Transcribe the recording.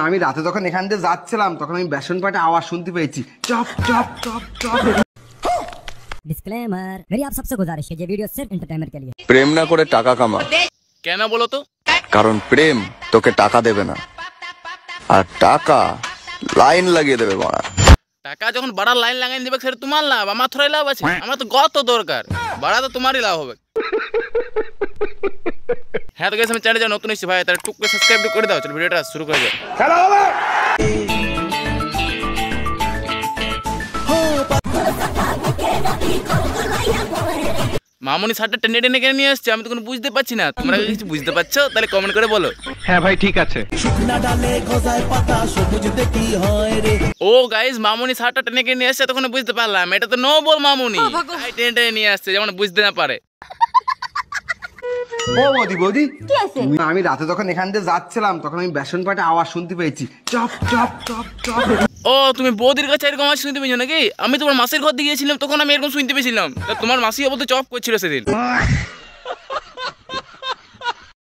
আমি রাতে যখন এখান দিয়ে যাচ্ছিলাম তখন আমি বেসন পাটে আওয়াজ শুনতে পেয়েছি, chop chop chop chop. Disclaimer, मेरी आप सबसे गुजारिश है, ये वीडियो सिर्फ एंटरटेनमेंट के लिए। প্রেম না করে টাকা কামা, কেন বলো তো? কারণ প্রেম তোকে টাকা দেবে না, আর টাকা লাইন লাগিয়ে দেবে বাড়া। টাকা যখন বাড়ার লাইন লাগাই দেবে সেটা তোমার লাভ, আমার থোড়াই লাভ আছে। আমার তো গত দরকার, বাড়া তো তোমারই লাভ হবে। হ্যাঁ তো গেছে, আমি চ্যানেলে যা নতুন এসেছি ভাই, তাহলে টুক করে সাবস্ক্রাইব করে দাও। চলো ভিডিওটা শুরু করে যাও। মামুনি শার্টটা টেনে টেনে কেন নিয়ে আসছে আমি তো কোনো বুঝতে পারছি না। তোমরা কিছু বুঝতে পারছো তাহলে কমেন্ট করে বলো। হ্যাঁ ভাই ঠিক আছে। ও গাইস, মামুনি শার্টটা টেনে কেন নিয়ে আসছে তখন বুঝতে পারলাম এটা তো নো বল মামুনি। টেনে টেনে নিয়ে আসছে যেমন বুঝতে না পারে। ও বৌদি বৌদি, আমি রাতে যখন এখান দিয়ে যাচ্ছিলাম তখন আমি বেসন পাটে আওয়াজ শুনতে পেয়েছি, চপ চপ চপ চপ। ও তুমি বৌদির কাছে এরকম আওয়াজ শুনতে পেয়েছো নাকি? আমি তোমার মাসির ঘর দিয়ে গিয়েছিলাম তখন আমি এরকম শুনতে পেয়েছিলাম। তা তোমার মাসি বলতে চপ করছিল সেদিন।